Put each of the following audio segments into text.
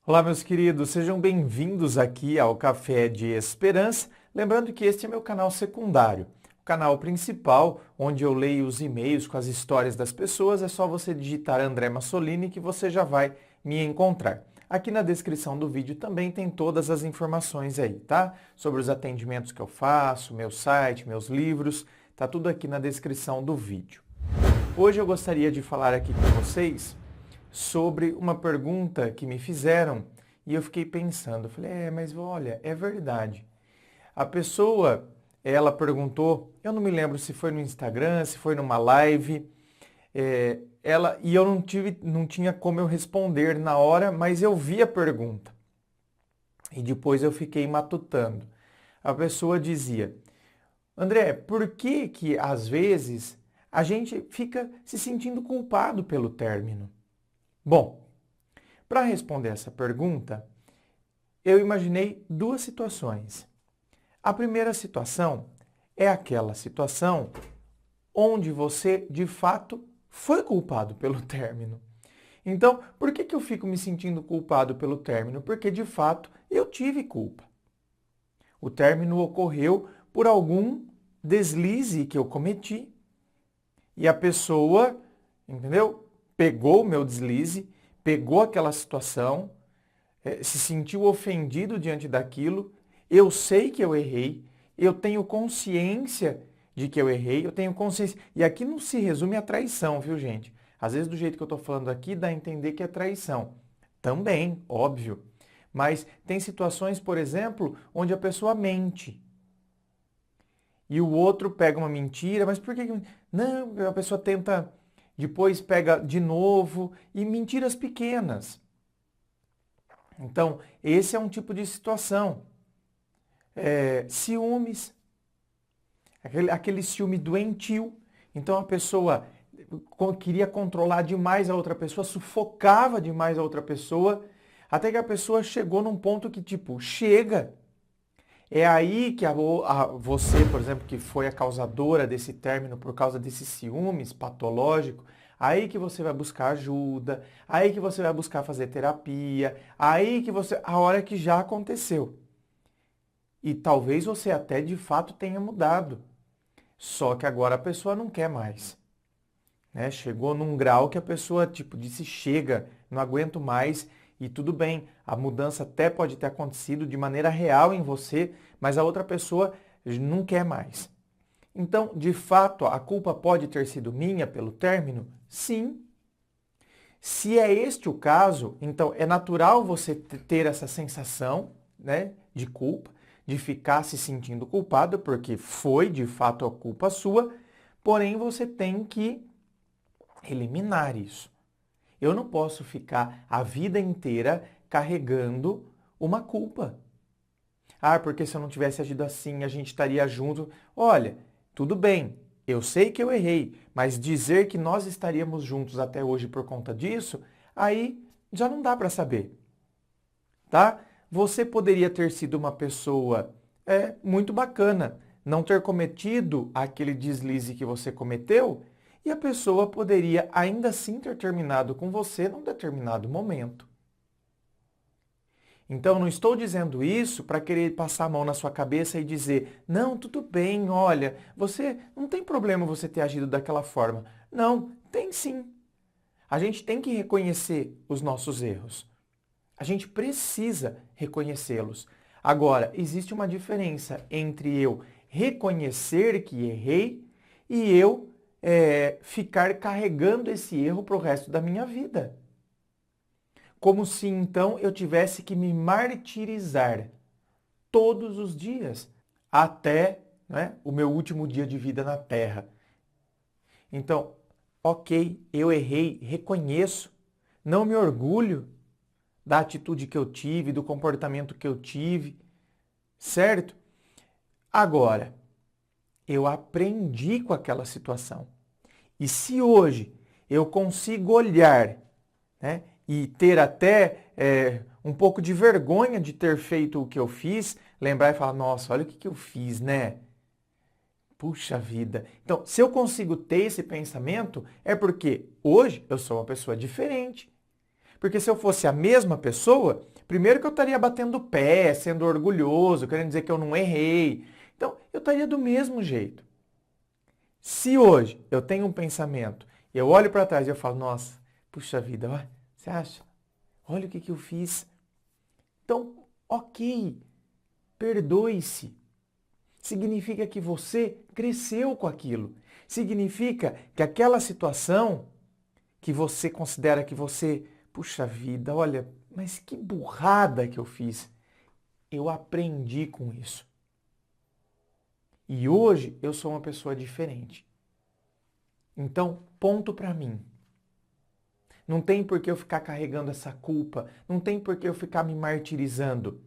Olá, meus queridos, sejam bem-vindos aqui ao Café de Esperança. Lembrando que este é meu canal secundário. O canal principal, onde eu leio os e-mails com as histórias das pessoas, é só você digitar André Massolini que você já vai me encontrar. Aqui na descrição do vídeo também tem todas as informações aí, tá? Sobre os atendimentos que eu faço, meu site, meus livros, tá tudo aqui na descrição do vídeo. Hoje eu gostaria de falar aqui com vocês sobre uma pergunta que me fizeram e eu fiquei pensando, eu falei, mas olha, é verdade. A pessoa, ela perguntou, eu não me lembro se foi no Instagram, se foi numa live, e eu não tinha como eu responder na hora, mas eu vi a pergunta. E depois eu fiquei matutando. A pessoa dizia, André, por que que às vezes a gente fica se sentindo culpado pelo término? Bom, para responder essa pergunta, eu imaginei duas situações. A primeira situação é aquela situação onde você, de fato, foi culpado pelo término. Então, por que que eu fico me sentindo culpado pelo término? Porque, de fato, eu tive culpa. O término ocorreu por algum deslize que eu cometi. E a pessoa, entendeu? Pegou o meu deslize, pegou aquela situação, se sentiu ofendido diante daquilo. Eu sei que eu errei, eu tenho consciência de que eu errei, eu tenho consciência. E aqui não se resume a traição, viu, gente? Às vezes, do jeito que eu estou falando aqui, dá a entender que é traição. Também, óbvio. Mas tem situações, por exemplo, onde a pessoa mente. E o outro pega uma mentira, mas por que... Não, a pessoa tenta, depois pega de novo, e mentiras pequenas. Então, esse é um tipo de situação. Ciúmes, aquele ciúme doentio. Então, a pessoa queria controlar demais a outra pessoa, sufocava demais a outra pessoa, até que a pessoa chegou num ponto que, tipo, chega. É aí que você, por exemplo, que foi a causadora desse término por causa desses ciúmes patológico, aí que você vai buscar ajuda, aí que você vai buscar fazer terapia, aí que você, a hora que já aconteceu. E talvez você até de fato tenha mudado. Só que agora a pessoa não quer mais. Né? Chegou num grau que a pessoa, tipo, disse chega, não aguento mais. E tudo bem, a mudança até pode ter acontecido de maneira real em você, mas a outra pessoa não quer mais. Então, de fato, a culpa pode ter sido minha pelo término? Sim. Se é este o caso, então é natural você ter essa sensação, né, de culpa, de ficar se sentindo culpado, porque foi de fato a culpa sua, porém você tem que eliminar isso. Eu não posso ficar a vida inteira carregando uma culpa. Ah, porque se eu não tivesse agido assim, a gente estaria junto. Olha, tudo bem, eu sei que eu errei, mas dizer que nós estaríamos juntos até hoje por conta disso, aí já não dá para saber. Tá? Você poderia ter sido uma pessoa muito bacana, não ter cometido aquele deslize que você cometeu, e a pessoa poderia ainda assim ter terminado com você num determinado momento. Então, não estou dizendo isso para querer passar a mão na sua cabeça e dizer, não, tudo bem, olha, você não tem problema você ter agido daquela forma. Não, tem sim. A gente tem que reconhecer os nossos erros. A gente precisa reconhecê-los. Agora, existe uma diferença entre eu reconhecer que errei e eu ficar carregando esse erro para o resto da minha vida. Como se então eu tivesse que me martirizar todos os dias até, né, o meu último dia de vida na Terra. Então, ok, eu errei, reconheço, não me orgulho da atitude que eu tive, do comportamento que eu tive, certo? Agora, eu aprendi com aquela situação. E se hoje eu consigo olhar, né, e ter até um pouco de vergonha de ter feito o que eu fiz, lembrar e falar, nossa, olha o que eu fiz, né? Puxa vida. Então, se eu consigo ter esse pensamento, é porque hoje eu sou uma pessoa diferente. Porque se eu fosse a mesma pessoa, Primeiro que eu estaria batendo o pé, sendo orgulhoso, querendo dizer que eu não errei. Então, eu estaria do mesmo jeito. Se hoje eu tenho um pensamento, eu olho para trás e eu falo, nossa, puxa vida, ó, você acha? Olha o que eu fiz. Então, ok, perdoe-se. Significa que você cresceu com aquilo. Significa que aquela situação que você considera que você, puxa vida, olha, mas que burrada que eu fiz. Eu aprendi com isso. E hoje eu sou uma pessoa diferente. Então, ponto para mim. Não tem por que eu ficar carregando essa culpa. Não tem por que eu ficar me martirizando.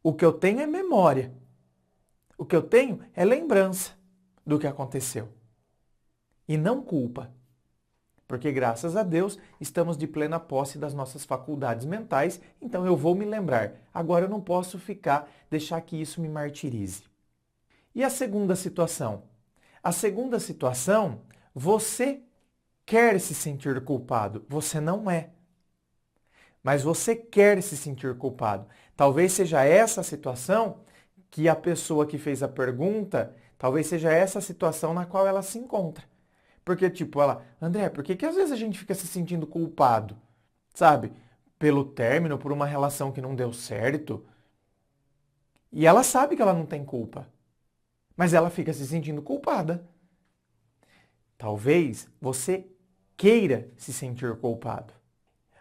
O que eu tenho é memória. O que eu tenho é lembrança do que aconteceu. E não culpa. Porque, graças a Deus, estamos de plena posse das nossas faculdades mentais, então eu vou me lembrar. Agora eu não posso deixar que isso me martirize. E a segunda situação? A segunda situação, você quer se sentir culpado. Você não é. Mas você quer se sentir culpado. Talvez seja essa a situação que a pessoa que fez a pergunta, talvez seja essa a situação na qual ela se encontra. Porque, tipo, André, por que às vezes a gente fica se sentindo culpado? Sabe? Pelo término, por uma relação que não deu certo. E ela sabe que ela não tem culpa. Mas ela fica se sentindo culpada. Talvez você queira se sentir culpado.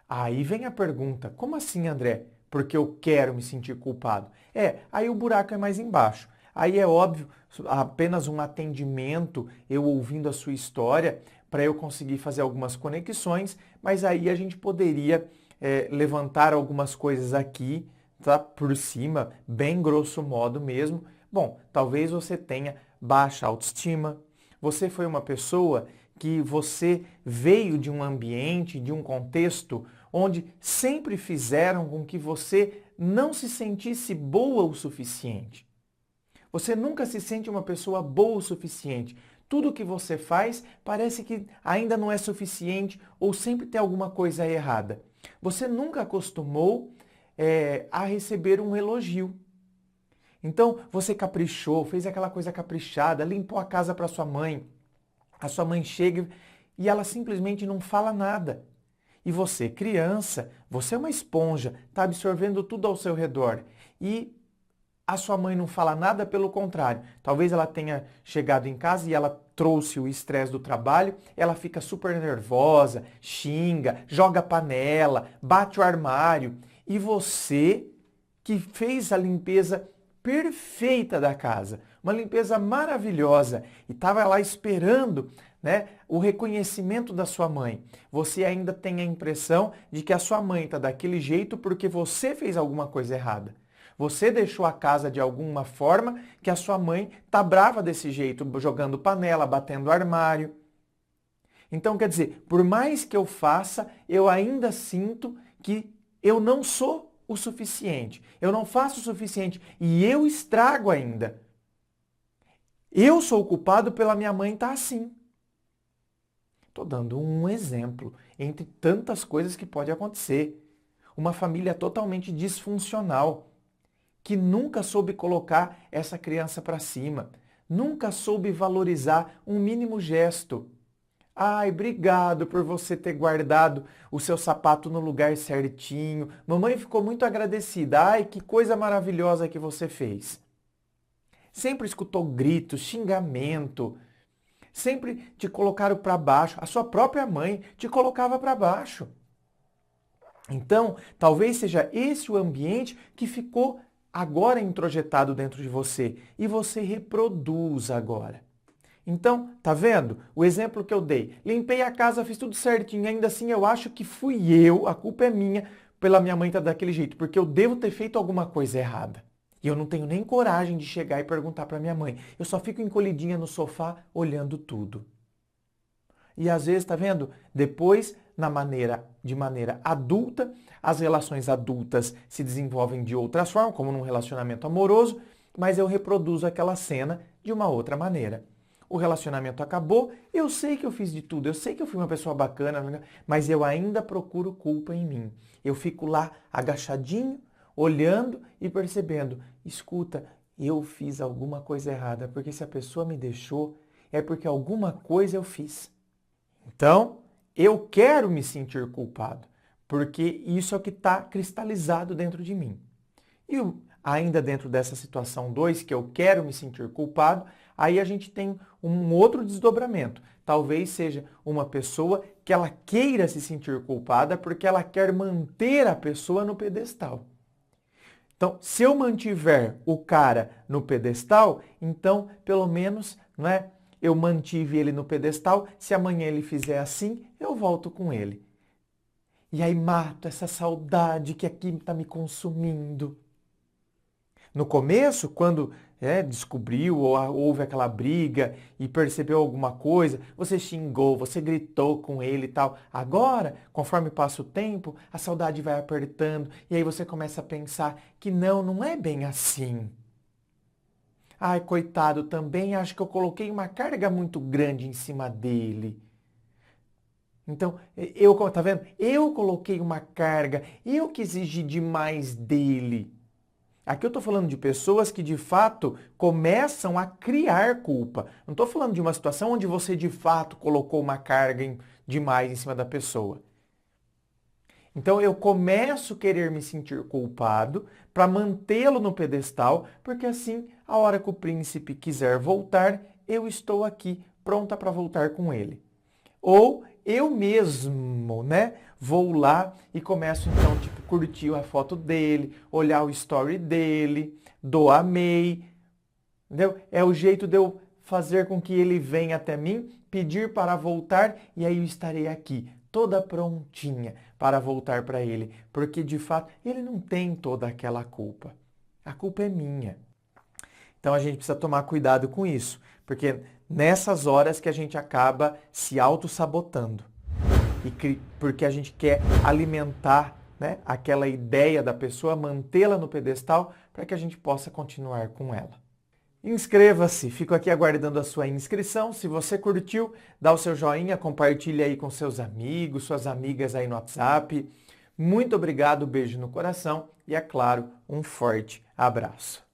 Aí vem a pergunta, como assim, André? Porque eu quero me sentir culpado. Aí o buraco é mais embaixo. Aí é óbvio, apenas um atendimento, eu ouvindo a sua história, para eu conseguir fazer algumas conexões, mas aí a gente poderia levantar algumas coisas aqui, tá? Por cima, bem grosso modo mesmo. Bom, talvez você tenha baixa autoestima, você foi uma pessoa que você veio de um ambiente, de um contexto, onde sempre fizeram com que você não se sentisse boa o suficiente. Você nunca se sente uma pessoa boa o suficiente. Tudo que você faz parece que ainda não é suficiente ou sempre tem alguma coisa errada. Você nunca acostumou a receber um elogio. Então, você caprichou, fez aquela coisa caprichada, limpou a casa para sua mãe. A sua mãe chega e ela simplesmente não fala nada. E você, criança, você é uma esponja, está absorvendo tudo ao seu redor. E a sua mãe não fala nada, pelo contrário. Talvez ela tenha chegado em casa e ela trouxe o estresse do trabalho, ela fica super nervosa, xinga, joga panela, bate o armário. E você, que fez a limpeza perfeita da casa, uma limpeza maravilhosa, e estava lá esperando, né, o reconhecimento da sua mãe. Você ainda tem a impressão de que a sua mãe está daquele jeito porque você fez alguma coisa errada. Você deixou a casa de alguma forma que a sua mãe está brava desse jeito, jogando panela, batendo armário. Então, quer dizer, por mais que eu faça, eu ainda sinto que eu não sou o suficiente. Eu não faço o suficiente e eu estrago ainda. Eu sou o culpado pela minha mãe estar assim. Estou dando um exemplo entre tantas coisas que pode acontecer. Uma família totalmente disfuncional, que nunca soube colocar essa criança para cima, nunca soube valorizar um mínimo gesto. Ai, obrigado por você ter guardado o seu sapato no lugar certinho. Mamãe ficou muito agradecida. Ai, que coisa maravilhosa que você fez. Sempre escutou gritos, xingamento. Sempre te colocaram para baixo. A sua própria mãe te colocava para baixo. Então, talvez seja esse o ambiente que ficou agora introjetado dentro de você. E você reproduz agora. Então, tá vendo? O exemplo que eu dei. Limpei a casa, fiz tudo certinho. Ainda assim, eu acho que fui eu, a culpa é minha, pela minha mãe estar daquele jeito. Porque eu devo ter feito alguma coisa errada. E eu não tenho nem coragem de chegar e perguntar para minha mãe. Eu só fico encolhidinha no sofá, olhando tudo. E às vezes, tá vendo? Depois, de maneira adulta, as relações adultas se desenvolvem de outras formas, como num relacionamento amoroso, mas eu reproduzo aquela cena de uma outra maneira. o relacionamento acabou, eu sei que eu fiz de tudo, eu sei que eu fui uma pessoa bacana, mas eu ainda procuro culpa em mim. Eu fico lá agachadinho, olhando e percebendo, escuta, eu fiz alguma coisa errada, porque se a pessoa me deixou, é porque alguma coisa eu fiz. Então, eu quero me sentir culpado, porque isso é o que está cristalizado dentro de mim. E ainda dentro dessa situação 2, que eu quero me sentir culpado, aí a gente tem um outro desdobramento. Talvez seja uma pessoa que ela queira se sentir culpada porque ela quer manter a pessoa no pedestal. Então, se eu mantiver o cara no pedestal, então, pelo menos, né, eu mantive ele no pedestal. Se amanhã ele fizer assim, eu volto com ele. E aí mato essa saudade que aqui está me consumindo. No começo, quando descobriu ou houve aquela briga e percebeu alguma coisa, você xingou, você gritou com ele e tal. Agora, conforme passa o tempo, a saudade vai apertando e aí você começa a pensar que não é bem assim. Ai, coitado, também acho que eu coloquei uma carga muito grande em cima dele. Então, tá vendo? Eu coloquei uma carga, eu que exigi demais dele. Aqui eu estou falando de pessoas que de fato começam a criar culpa. Não estou falando de uma situação onde você de fato colocou uma carga demais em cima da pessoa. Então eu começo a querer me sentir culpado para mantê-lo no pedestal, porque assim, a hora que o príncipe quiser voltar, eu estou aqui pronta para voltar com ele. Ou eu mesmo, vou lá e começo então, curtir a foto dele, olhar o story dele, dou amei, entendeu? É o jeito de eu fazer com que ele venha até mim, pedir para voltar e aí eu estarei aqui, toda prontinha para voltar para ele, porque de fato ele não tem toda aquela culpa. A culpa é minha. Então a gente precisa tomar cuidado com isso, porque nessas horas que a gente acaba se auto-sabotando. Porque a gente quer alimentar aquela ideia da pessoa, mantê-la no pedestal para que a gente possa continuar com ela. Inscreva-se, fico aqui aguardando a sua inscrição. Se você curtiu, dá o seu joinha, compartilha aí com seus amigos, suas amigas aí no WhatsApp. Muito obrigado, beijo no coração e, é claro, um forte abraço.